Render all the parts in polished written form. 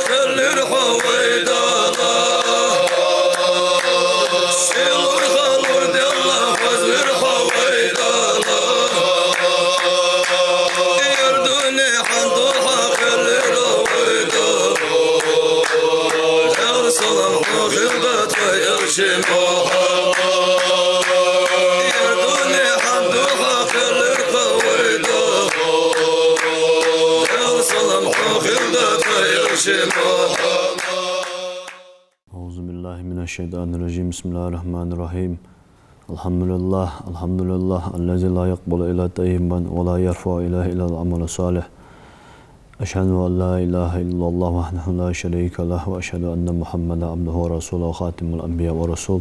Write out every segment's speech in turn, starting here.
خل الحويدالة سيلور خلور دي الله خزل الحويدالة يردوني حندوحة خل الحويدالة يرسل الحوخ البات ويرشي محمد يردوني حندوحة خل الحويدالة يرسل الحوخ البات ويرشي محمد. أعوذ بالله من الشيطان الرجيم. بسم الله الرحمن الرحيم. الحمد لله الذي لا يقبل إلا طيبا ولا يرفع إليه إلا العمل الصالح. أشهد أن لا إله إلا الله وحده لا شريك له وأشهد أن محمدا عبده ورسوله خاتم الأنبياء والرسول.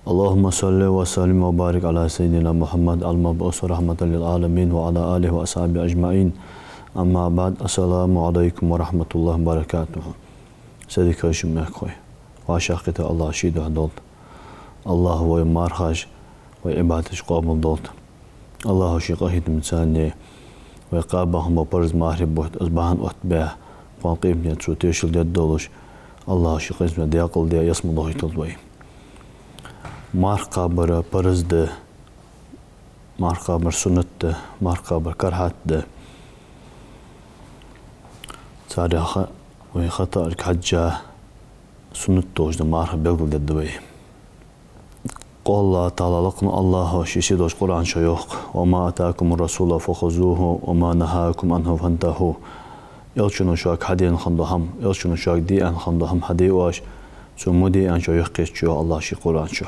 اللهم صل وسلم وبارك على سيدنا محمد المبعوث رحمة للعالمين وعلى آله وأصحابه أجمعين. أما بعد السلام عليكم ورحمة الله وبركاته. سيدك وشمك وعشاقته الله شيد وعدولت الله هو مارخاج وعبادتش قابل دولت الله شيقه تمثالني ويقابهم وبرز مهرب بوت أصبحان أتباع وانقيم يتسو تيشل دي الدولش الله شيقه اسمه دياقل دي يسمى الله يتلوي مارقابر برز ده مارقابر سنت ده مارقابر كرهات ده تاريخ ويخطأ الحجة سنة توج دمار بيقول الدبي. قال الله تعالى لقنا الله شيء دوش قرآن شيوخ وما أتاكم الرسول فخذوه وما نهاكم عنه فانتهوا. يلشون شاك حدين خندهم يلشون شاك دي أن خندهم حدي واش سمودي أن شيوخ كيشوا الله شيء قرآن شو.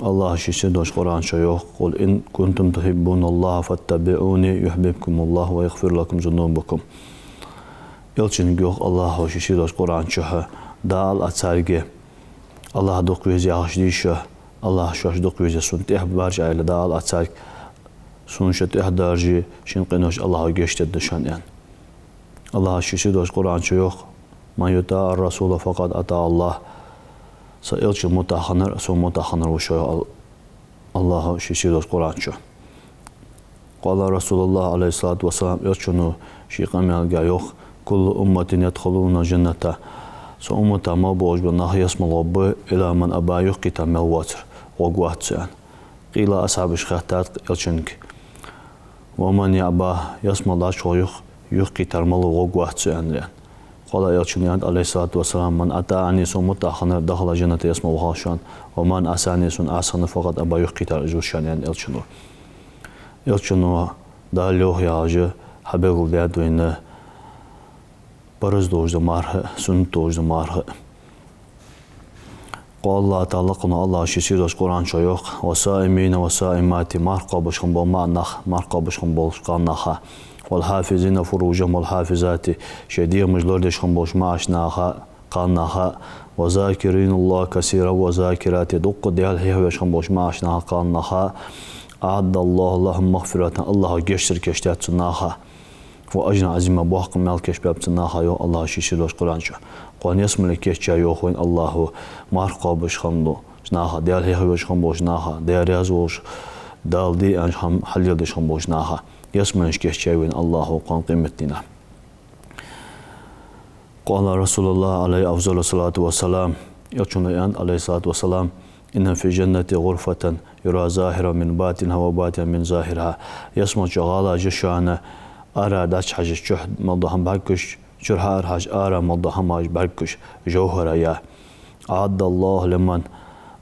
الله شيء دوش قرآن شيوخ قل إن كنتم تحبون الله فاتبعوني يحببكم الله ويغفر لكم ذنوبكم. يلشن جوخ الله شيء دوش قرآن شو دال أتسارجي الله دوق ويزي عشديشه الله شاش دوق ويزي سنتيه بارجع إلى دال أتسارج سنشت إحدارجي شين قنوش الله جشت الدشان يعني الله شيء دوش قرآن شيوخ ما يطاع الرسول فقد أطاع الله سيلش متخنر سو متخنر وشو الله شيء دوش قرآن شو قال رسول الله عليه الصلاة والسلام يلشنو شيء قميل جايوخ كل أمة يدخلون جنة سو أمة ما بوج بناه يسمى الله إلى من أبا يقيت ملواتر وقوات سان قيل أصحاب الشخاتات يلشنك ومن يأبا يسمى الله شويخ يقيت الملو وقوات سان قال يلشن عليه الصلاة والسلام من أتاني سو متأخنر دخل جنة يسمى الله شان ومن أساني سن أسان فقط أبا يقيت الجوشان يعني يلشنو داليوه ياجي حبيب الدين برز دوج دماره سنت دوج دماره قال الله تعالى قنا الله شيء دوج قرآن شيوخ وصائمين وصائمات مرقبشهم بمعنى مرقبشهم بالقناخة والحافظين فروجهم والحافظات شديد مجلودشهم بوش معشناها قناخة وذاكرين الله كثيرا وذاكرات دق ديال هيوشهم بوش معشناها قناخة أعد الله لهم مغفرة الله جشر كشتات سناها وأجن عزيمة بوحق مالكش بابتناها يو الله شيء دوش قرآن شو قوان يسمى لكيش يو خوين الله مارقا بش خمدو جناها ديال هي بش خمبو جناها ديال ريازوش دال دي أنش هم حليل دش خمبو جناها يسمى لكيش يوين الله قوان قيمتنا. قال رسول الله عليه أفضل الصلاة والسلام يقولون عليه الصلاة والسلام إن في جنة غرفة يرى ظاهرة من باطنها وباطن من ظاهرها يسمى شغالة جشانة أرى داش حاجة شهد مضهم بركش شرحار حاج أرى مضهم حاج بركش جوهرة يا عد الله لمن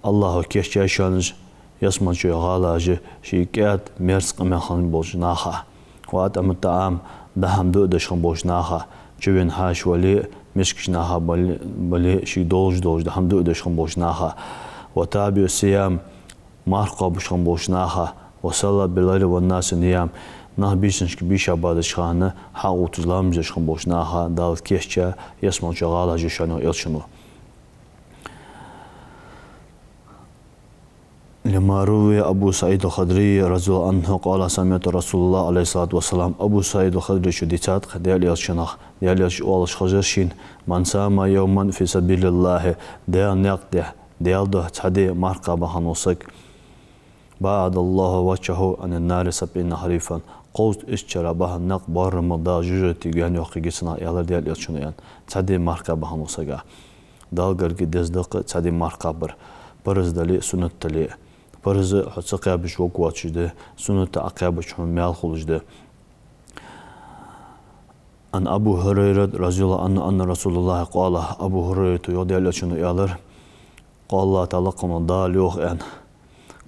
الله كيش جايشانج يسمى شغالة شيكات مرسق مخن بوجناها وأتم الطعام دهم دودش خن بوجناها جوين حاش ولي مسكشناها بلي شي دوج دهم دودش خن بوجناها وتابع الصيام مرقبش خن بوجناها وصلى بالليل والناس نيام نه بیشنش که بیش عبادش خانه حاوت زلام جشن بوشناها دال کیشچه یسمون جغالا جشنو ایلشنو لما روي أبو سعيد الخدري رضي الله عنه قال سمعت رسول الله عليه الصلاة والسلام أبو سعيد الخدري شو ديتات ديال يلشناخ ديال يلش خجرشين من سام يوما في سبيل الله ديال نقده ديال ده تحدي مرقبة هنوسك بعد الله وجهه عن النار 70 حريفا قوت إشترى بها نق بار مدا جرتي جان يوقي جسنا يالر ديال يلشون يعني تادي ماركا بها نوسجا دالجر جدز دق تادي ماركا بر برز دلي سنة تلي برز حسقيا بش وقوات جده سنة عقيا بش هم مال خلج ده أن أبو هريرة رضي الله عنه أن رسول الله قال أبو هريرة يودي يلشون يالر قال الله تعالى قم دال يوخ أن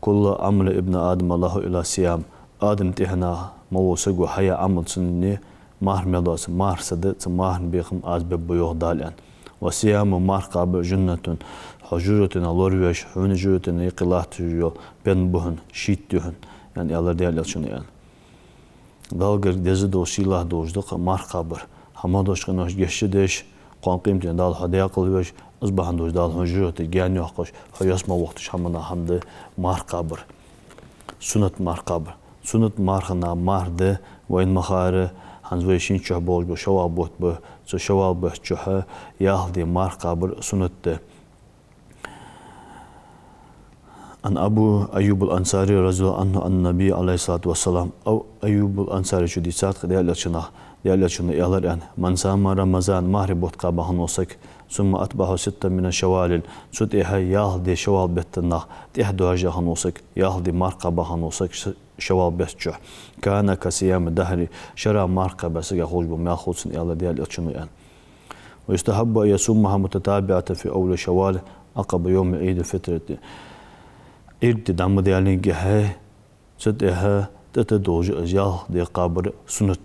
كل عمل ابن آدم الله إلى سيام آدم تهنا موسق وحيا عمل سنني مهر مداس مهر سدت مهر بيخم أسباب بيوخ دالان وسيام مهر قابل جنة حجرتنا لورويش حونجرتنا يقلاه تجيو بين بهن شيت دهن يعني الله ديال شنو يعني دالجر دزي دوشيله دوجدق مهر قابل حمادوش قناش جشدش قان قيمتين دال حديا قلبش أصبح دوش دال حجرت جان يحقش حياسما وقتش حمنا حمد مهر قابل سنة مهر قابل سنة مارخنا مارده وين مخاره هنزوي شين چه بوج بو شوال بوت بو سو شوال بو چه يالدي مارخ قابل سنة أن أبو أيوب الأنصاري رضي الله عنه النبي عليه الصلاة والسلام أو أيوب الأنصاري شو دي سات ديالشنا يالر يعني من سام رمضان مهر بوت قابه نوسك ثم أتبعه ستة من الشوال سد إيها يالدي شوال بيتنا تيحدو هجا نوسك يالدي مارخ قابه نوسك شوال بيتجه كان كسيام الدهر شرع مرقبة سجى خوش بما خوصن إلى ديال الشنيان ويستحب أن يصومها متتابعة في أول شوال عقب يوم عيد الفطر إرتدام ديالين جهة سدها تتدوج أجيال دي قابر سنة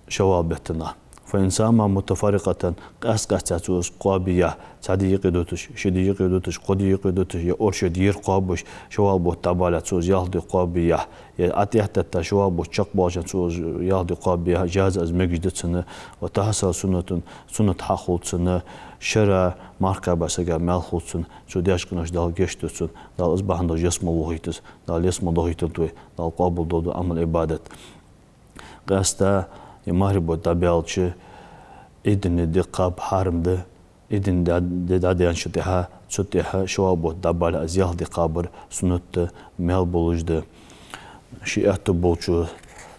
شوال بيتنا فإن سامع متفرقة قاسقة قابية سادي يقدوتش شدي يقدوتش قدي يقدوتش يا أرشد يرقابش شوال بو تبالة سوز يالدي قابية يا أتيحت شوال بو تشق باشن سوز يالدي قابية جاز از مجدد سنة وتحصل سنة حقود سنة شرع مركبة سجى مال خود سنة شو ديش كناش دال جشت سنة دال أصبح عنده جسم وهيتس دال جسم ضهيتن توي دال قابل دود عمل عبادة قاستا يمهر بود تابعالش إدن دي قاب حارم ده إدن دي داديان شتها شوا بود تابعال أزيال دي قابر سنت مال بولج ده شي أهتو بولشو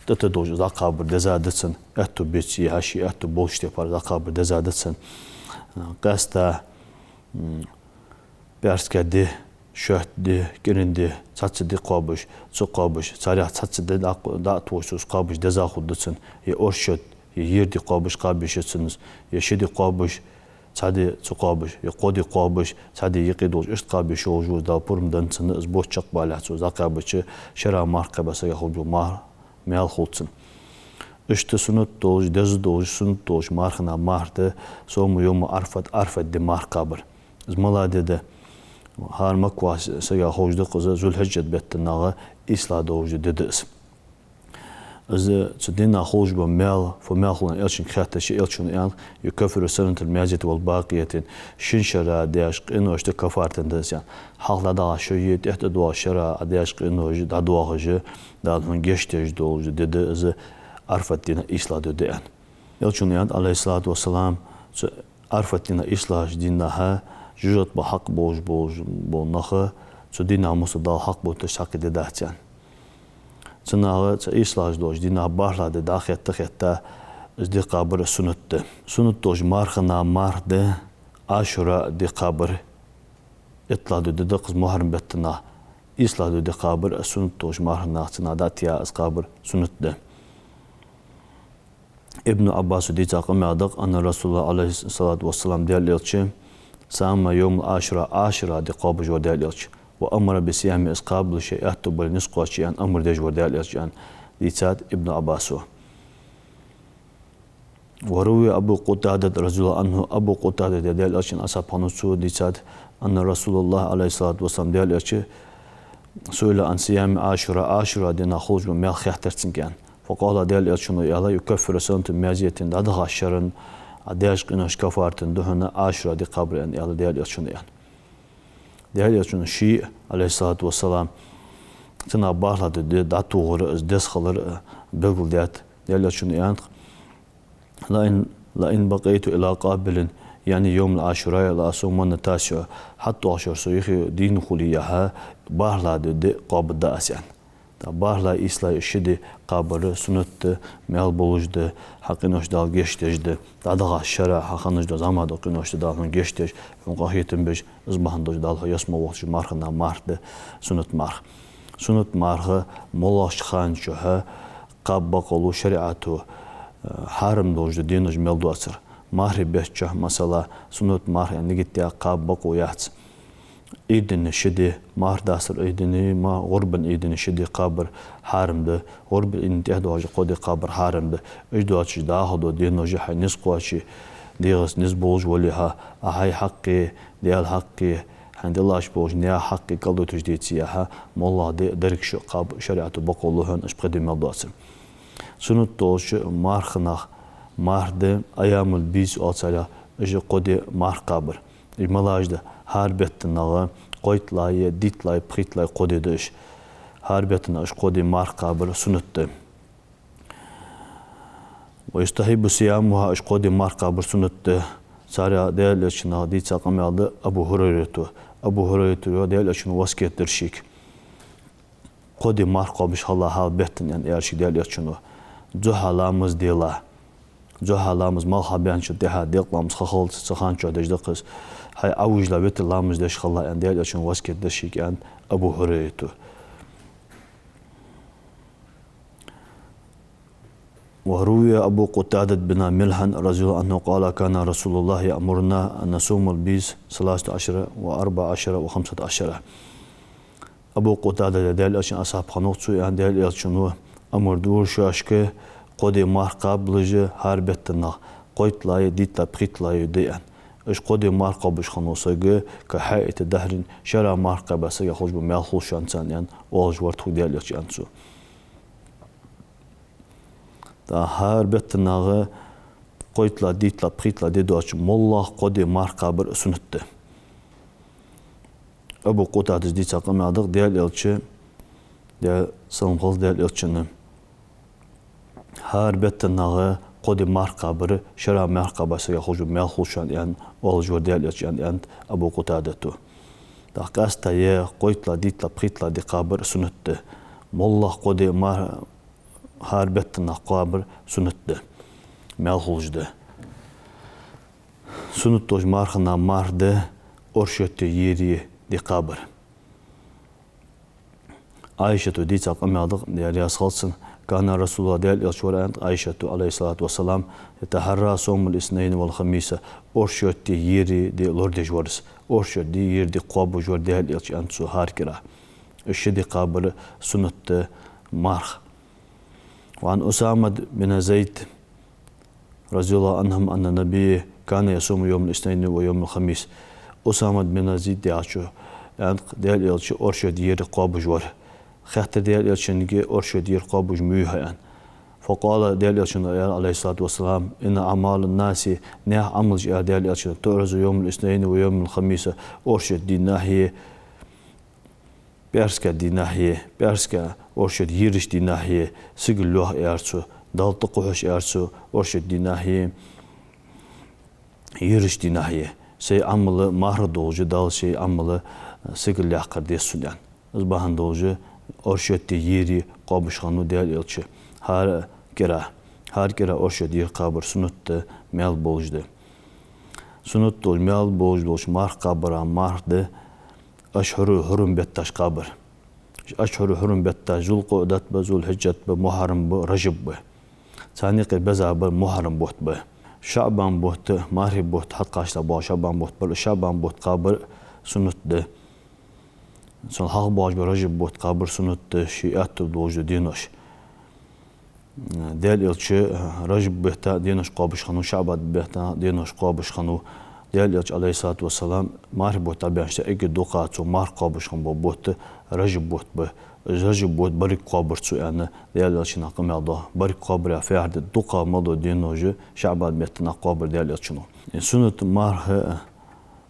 تتدوج دا قابر دزادتسن أهتو بيتسي هاشي أهتو بولش تفار دا قابر دزادتسن قاستا بيارسكا دي شهد دي كرين دي تاتس دي قابش سو قابش صاريح تاتس دي دا توشوس قابش دزا خودتسن يا أرشد يا يردي قابش قابشتسنس يا شدي قابش تادي سو قابش يا قودي قابش تادي يقيدوش اشت قابش وجود دا برم دنسن اسبوع چق بالح سو دا قابش شرا مرقبه سيا خودو مال خودسن اشت سنت دوج دز دوج سنت دوج مارخنا مارده سوم يوم عرفت دي مرقبر زملاده ده هار مكواس سيا خوجد قزا ذو الحجة بيتناغا إسلا دوج ددس إذا تدينا خوج بمال فمال خلنا إلشن خاتة شيء إلشن يعني يكفر سنة الميازة والباقية شنشرة دياشق إنه اشت كفارة دس يعني حال دا شيء تحت دوا شرع دياشق إنه دا دوا هجة دا هن جشتج دوج دد إذا عرفت دينا إسلا دد يعني إلشن يعني عليه الصلاة والسلام عرفت دينا إسلا دينها جوجت بحق بوج بونخه تدينا مصدال حق بوتشاق دداتيان تناغ إسلاج دوج دينا بارلا داخل تخيتا دي قابر سنة دوج مارخنا مارده عاشورا دي قابر اطلع دو دقز محرم بتنا إسلا دي قابر سنة دوج مارخنا تنا داتيا از قابر سنة ده ابن عباس دي تاقم يعدق أن رسول الله عليه الصلاة والسلام ديال يلتشي سام يوم عاشرة دي قابج وداليلش وأمر بصيام إسقاب شيء أتبل نسقوا شيئا أمر ديج وداليلش عن ديتات ابن عباس وروي أبو قتادة رضي الله عنه أبو قتادة داليلش أصحاب هنسو ديتات أن رسول الله عليه الصلاة والسلام داليلش سئل عن صيام عاشرة دي نخرج من مال خيحترتن كان فقال داليلش شنو يلا يكفر سنة مازية دادها الشرن عدياش قناش كفارتن دهنا عاشرة دي قبل أن يلا ديال يشون يعني ديال يشون شيء عليه الصلاة والسلام تنا بارلا داتو غر دس خلر بقول ديال يشون يعني لئن بقيت إلى قابل يعني يوم العاشوراء لا أصومن التاسع حتى عشر سيخي دين خليها بارلا دي قابل داس يعني Barla isla işidi qabırı sünnetdi, mel bolujdu, haqqinoş dal geçtejdi. Dadağa şara haqqanoş da zamada qinoş dalın geçtej. Onqa 75 izbahandoş dal yasma voqş marxına marxdı sünnet marx. Sünnet marxı mollaş xançuha qabba qolu şeriatu haram dojdu dinoj meldu asır. Mahri beççah masala sünnet marx yani gitti qabba qoyats. İdini şidi mardasır idini ma gurban idini şidi qabr haramdı gurban intihad hoca qodi qabr haramdı ejdoçi dahudo dinoji hanis qoçi diğes nis bolj waliha ahay haqqi dial haqqi handilaş bolj ne haqqi qaldo tujditsiya molla de derkş qab şeriatı baqoluhun işqadi maldasır sunut doş marxnaq mardı ayamul biz otsala eje qodi marx qabr imalajda harbetnağı qoytlayı ditlay pritlay qodidish harbetna ish qodi marx qabr sunnatdi ve istahibu siyamuha ish qodi marx qabr sunnatdi sara değerleşina ditsa qamaldı Abu Hurayra değerleşin vasketdirşik qodi marx qabish Allah halbetin yani erşi değerleşinu zuhalamız dila zuhalamız malhabençi deha deqlamız xaxol sıxanço dejde qız hay avujla vetillamız deş xalla yani değerleşin vasketdirşik yani Abu Hurayra وروي أبو قتادة بن ملحن رضي الله عنه قال كان رسول الله يأمرنا أن نصوم البيز 13 و14 و15 أبو قتادة دل أشين أصحاب خنوتسو يعني دل أشينو أمر دور شاشكه قدي مار قبلجه هربتنا قيت لاي ديت لا بريت لاي ديان إيش قدي مار قبلش خنوسجه كحائط الدهرين شرع مار قبسه يخرج بمالخوش أنسان يعني والج ورتو دل أشينسو da harbetnağı qoytla ditla pritla dedi aç mollah qodi marqabır sünnetdi. Abu Qutadız dit saqamadık deyil elçi de sanqıl deyil elçini harbetnağı qodi marqabır şara marqabası yaxuju melxuşan yani olju deyil elçi yani Abu Qutadatu. Da qastaye qoytla ditla pritla di qabır sünnetdi. Mollah qodi mar harbetna qabr sünnetdi. Melxulujdi. Sünnet doj marxna mardı orşötte yeri di qabr. Ayşetu dit saqamadık der yasxalsın. Kana Rasulullah del elçoran Ayşetu aleyhissalatu vesselam yetaharra somul isnayn vel hamisa orşötte yeri di lordejvars. Orşötte yeri di qabr jor del elçan su harkira. Eşdi qabr sünnette marx. وعن أسامة بن زيد رضي الله عنهم أن النبي كان يصوم يوم الاثنين ويوم الخميس أسامة بن زيد دعشو يعني ديال يلشي أرشد ير قابوج ور خاطر ديال يلشي نجي أرشد ير قابوج ميوها يعني فقال ديال يلشي عليه الصلاة والسلام إن أعمال الناس نه عمل جاء ديال يلشي تعرض يوم الاثنين ويوم الخميس أرشد دي ناحية Perska dinahiye, Perska orşed yiriş dinahiye, sigilluh ersu, daltı kuhuş ersu, orşed dinahiye, yiriş dinahiye. Şey amılı mahra dolcu dal şey amılı sigillah kardeşsun yani. Izbahan dolcu orşed yiri qabışxanu deyil elçi. Har kera orşed yir qabır sünnetdi mel bolujdu. Sünnet dol mel bolujdu marx qabıra marxdı. أشهر حرم بتاش قابر أشهر حرم بتاش ذو القعدة بذو الحجة بمحرم برجب به ثاني قبضة بمحرم بوت به شعبان بوت ماري بوت حق عشرة با شعبان بوت بل شعبان بوت قابر سنة ده سن حق باش برجب بوت قابر سنة ده شيئات دوج دينش دل إلشة رجب بهتا دينش قابش خنو شعبات بهتا دينش قابش خنو Deyil elçi aleyhissalatu vesselam marh bot tabi işte eki dokatsu marh qabışın bu botu rajib bot bu rajib bot barik qabırtsu yani deyil elçi naqım aldı barik qabır ya fiyardı doka malı dinoju şabat metna qabır deyil elçi no sünnet marh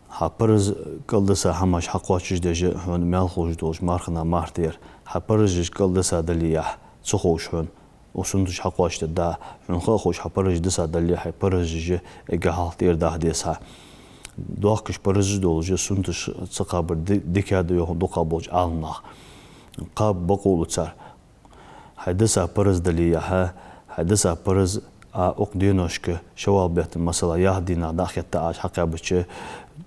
haparız kıldısa hamaş haqvaçız deje hön melxuj doj marhına marh der haparız kıldısa daliyah çoxuş hön o sünnet haqvaçdı da hön xoş haparız disa daliyah haparız ege halt der da desa Doğuş parızı dolcu süntüş sıkabır dikade yok doka bolç alnaq qab baqulu çar حدث برز دليها حدث برز أقدينوشك شوال بيت مثلا يهدينا داخل تعاش حقا بتش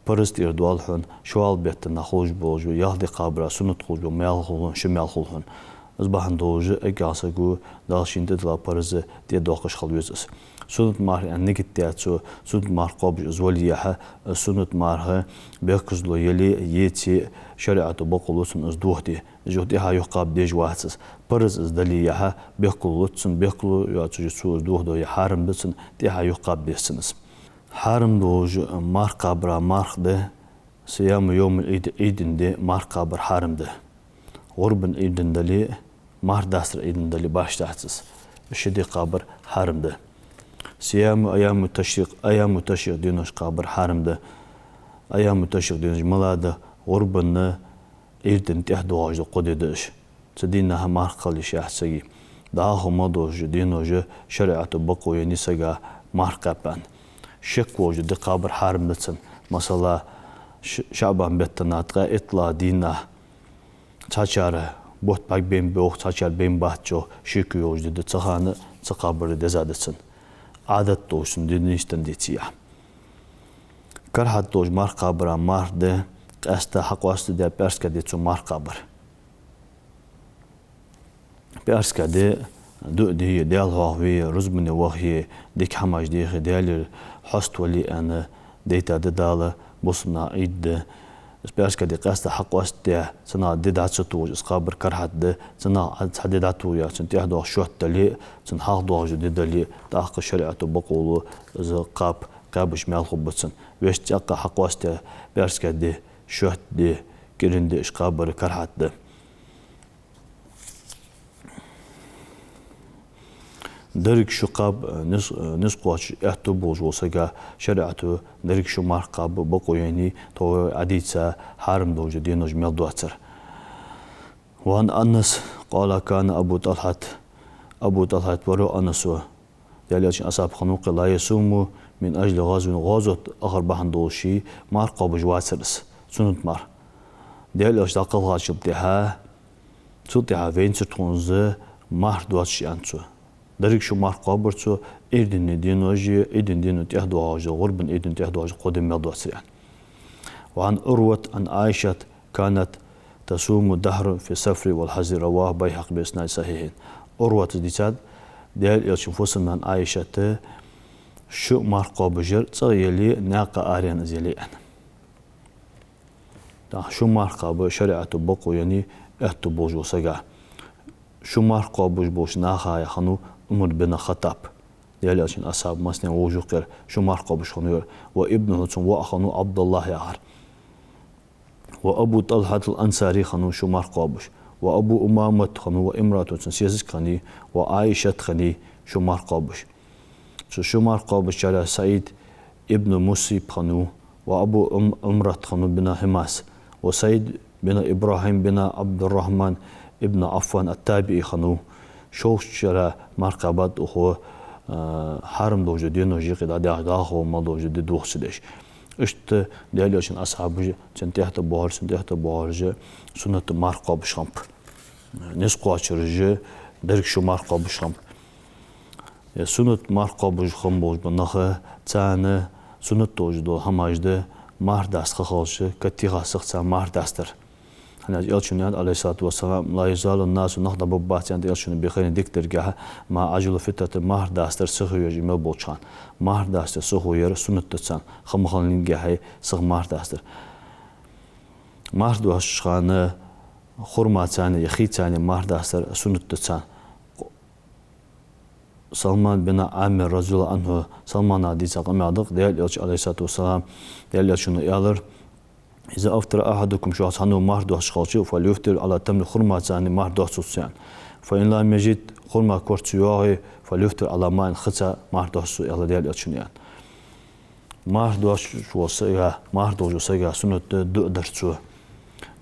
برز تيردوال هن شوال بيت نخوج بوج يهدي قابرة سنة خوج وميال خلون شمال خلون أصبحن دوج إجاسكو داشين تطلع برز تيدوقش خلويزس سنة مار يعني نجت تياتسو سنة مار قابج زوليها سنة مارها بيكزلو يلي يتي شريعة بقولوسن أزدوهدي جودي ها يقاب ديج واتس برز أزدليها بيقولوسن بيقولو ياتسو جسو أزدوهدو يحارم بسن دي ها يقاب ديسنس حارم دوج مار قابرا مارخ ده صيام يوم العيد ده مار قابر حارم ده غربن عيدن دلي مار داستر عيدن دلي باش تحتس الشدي قابر حارم ده صيام أيام التشريق دينوش قابر حارم ده أيام التشريق دينوش ملاده غربن عيدن تحدو واجد قدي داش تدينها مار قليش يحسي داخو مدوج دينوش شريعة بقو ينسجا مار قابان شك واجد دي قابر حارم دتسن مثلا شعبان بيتناتقا إطلاع دينا تشارة بوت باك بين بوخ تشار بين باتجو شيكو يوجد تخانة تقابر دزادتسن عادت توشن دينيشتن ديتيا كرهت توج مار قابر مار ده استا حق واست ده بيرسكا ديتسو مار قابر بيرسكا دي دو دي ديال هوي رزمني وهي ديك حماج دي ديال حست ولي انا ديتا داله بوسنا عيد بيرسكا دي قاستا حق واست ده سنا ديدات ستوج اسقابر كرهت ده سنا حديداتو يا سنتي احدو شوت دلي سن حق دوج دي دلي تاق شريعه بقولو ز قاب قابش مال خبتسن ويش تاق حق واست بيرسكا دي شوت دي كرند اسقابر كرهت ده درك شقاب نسقوش احتبوج وسجا شريعته درك شو مرقاب بقو يعني تو عديتسا حارم دوج دينوج ميل دواتر وان أنس قال كان أبو طلحة ورو أنسو دياليش أصحاب خنوق لا يسومو من أجل غازو آخر بحن دوشي مرقاب جواترس سنت مار دياليش داقل غاشب ديها توديها فين ستونز مار دواتشي أنسو درك شو مار قابرتو إيدن دينوجي إيدن دينو تحدو عاجة غربن إيدن تحدو عاجة قدم ميلدو يعني وعن أروة عن عائشة كانت تصوم الدهر في السفر والحزر رواه بيهق بإسناد صحيحين أروة ديتاد ديال يشوفوسن عن عائشة شو مار قابجر تغيلي ناقة آريان زيلي أنا شو مار قاب شريعة بقو يعني اهتو بوجو سجا شو مار قابوج بوش ناخا يخنو عمر بن الخطاب ديالي عشان أصحاب مسني وجوكر شو مرقب بشخنور وابنه ثم وأخنو عبد الله يعر وأبو طلحة الأنصاري خنو شو مرقبش وأبو أمامة خنو وامرأة سياسس خني وعائشة خني شو مرقبش شو مرقبش على سعيد ابن مسيب خنو وأبو امرأة خنو بن حماس وسعيد بن إبراهيم بن عبد الرحمن ابن عفان التابعي خنو شوش شرا مرقبات أخو حرم دوجو دينو جيقي داخو ما دوجو دي دوخسدش اشت ديالي عشان أصحاب سنتيحت بوهر سنة مرقب شامب نسقو عشرج درك شو مرقب شامب سنة مرقب شامبوج بناخه تانه سنة دوجو هماجده مار دست خالش كتيغا سخصا مار دستر أنا يالشون عليه الصلاة والسلام لا يزال الناس نهضة ببات عند يالشون بخير دكتور جاه مع عجل فترة مهر داستر سخوير جمال بوتشان مهر داستر سخوير سنة تسان خمخان جاه سخ مهر داستر مهر دوشخانة خرمة ثانية يخي ثانية مهر داستر سنة تسان سلمان بن عامر رضي الله عنه سلمان حديث قام عدق ديال يالش عليه الصلاة والسلام ديال يالشون يالر إذا أفطر أحدكم شو حنو مهر دوش خالشي فليفطر على تمر خرمة ثانية مهر دوش سوسيان فإن لم يجد خرمة كورتيوه فليفطر على ماء خطأ مهر دوش يلا ديال يالشون يعني مهر دوش وصيا مهر دوش وصيا سنة دو درتشو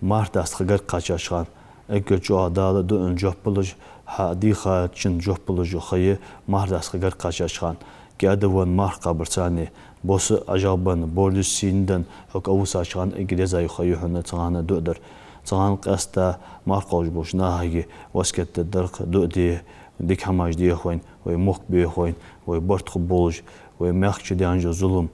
مهر دست خجر قاچاشان اگر جو عدال دو انجوه بلج حديخة چن جوه بلج خيه مهر دست خجر قاچاشان گادوان مهر قبرتاني بوس اجابن بولس سیندن حق اوساشان اگریزای خیه هنه تغانه دو در صان قاستا مارقوج بوش ناهي واسكت الدرق دودي ديك هماج دي خوين ومخ بي خوين وبرت خبولج ومخش دي انجو ظلم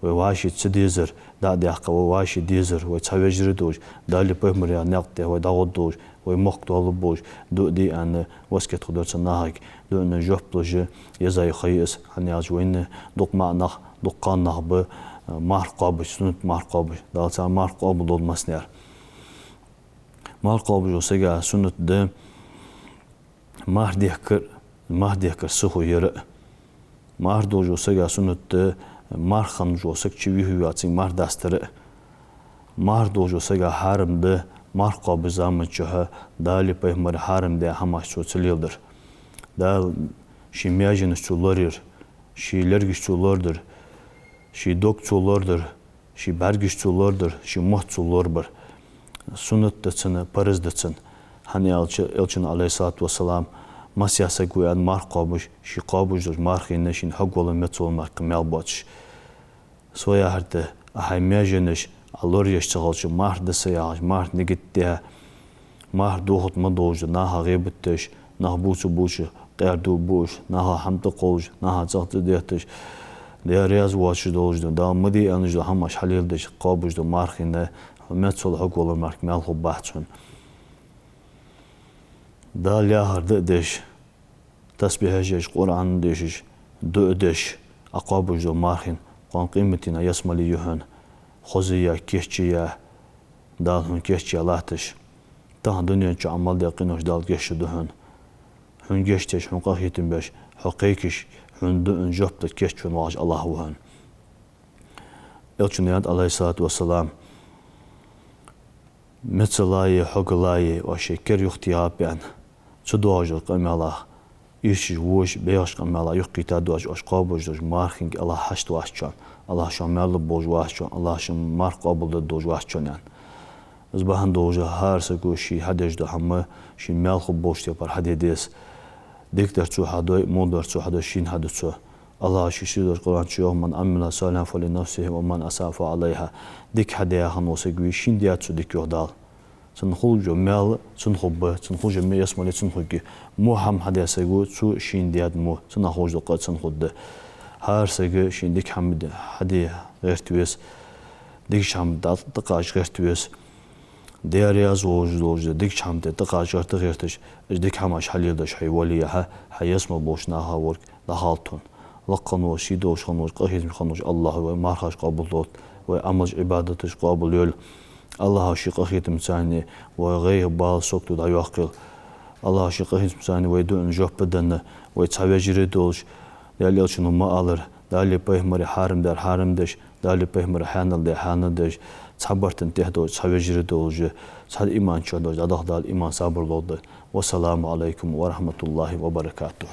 وواشي تسديزر دا ديحق وواشي ديزر وتسويجر دوج دالي بهمريا نقطة وداغد دوج ومخ طالب بوج دودي ان واسكت خدوت ناهي دو ان جوب بلوج يزاي خيس هني اجوين دوق معنى دوقان نهب مارقابج سنت مارقابج دالتا مارقاب دول مسنير مارقابج وسجا سنت ده مهديكر سخو يرى مهدو جوسجا سنت مارخم جوسك چوي هواتين مهداستر مهدو جوسجا حرم ده مارقابج زامن چه دالي پیغمبر حرم ده هماش سوتليلدر دال شي مياجن چولورير شي لرگش چولوردر شي دوك چولوردر شي برگش چولوردر شي مه چولوربر سنت دتسن پرز دتسن hani elçin aleyhissalatu vesselam masyasa guyan marqabuş şi qabuş marxin neşin hagol metol marq melboç soya harte ahaymejeneş alor yaşçıgalçı mardese ya mard nigitte mar doğut ma doğu na hagibetteş na buçu derdu buş na hamta qolj na çahtı deyetiş der yaz vaçı doğu da madi anjda hamaş halildeş qabuş marxin metol hagol marq melho bahçun دال ياهر دش تسبيح جيش قرآن دش دش أقابو جو مارخين قان قيمتنا يسمى يهون خزية كيشيا دال هون كيشيا لاتش تاه دنيا جو عمال دقينوش دال كيش دهون هون كيشتش هون قاهيتن باش حقيقش هون دون جبت كيش هون واج الله هون يلچنيات عليه الصلاة والسلام مثلاي حقلاي وشكر يختياب بان تدواج قملا إيش وش بياش قملا يقيتا دواج أشقابوج دوج مارخين الله حشت واشچان الله شامل بوج واشچان الله شم مارق قابل دوج واشچان يعني زبان دوج هر سكوشي هدش ده همه شي ملخ بوشتي بر حديدس ديكتر تو حدوي مودر تو حدو شين حدو تو الله شيشي دوج قرآن شيوه من أمن صالح فلنفسه ومن أساف عليها ديك حديا هنوسكوي شين ديات تو ديك يهدال تنخوج مال تنخب تنخوج مي يسمى تنخوج مو هم حدا سيجو تو شين دياد مو تنخوج دقة تنخد هر سيجو شين ديك حمد حدي غير تويس ديك شام دقاش غير تويس ديارياز ووج ديك شام دقاش غير تش ديك حماش حليدش حيوليها حيسمى بوشناها ورك لحالتون لقنو شيدوش خنوش قهيز خنوش الله ومارخاش قابلوت وأمج عبادتش قابل يول الله شيق أخيتم ثاني وغير بال سوكتو دا يوقل الله شيق أخيتم ثاني ويدون جوب بدنا ويتسويجري دولش دالي شنو ما ألر دالي بيهمر حارم دش دالي بيهمر حانل دش صبرتن تهدو تسويجري دولج صاد إيمان شو دولج أدخ دال إيمان صبر لود والسلام عليكم ورحمة الله وبركاته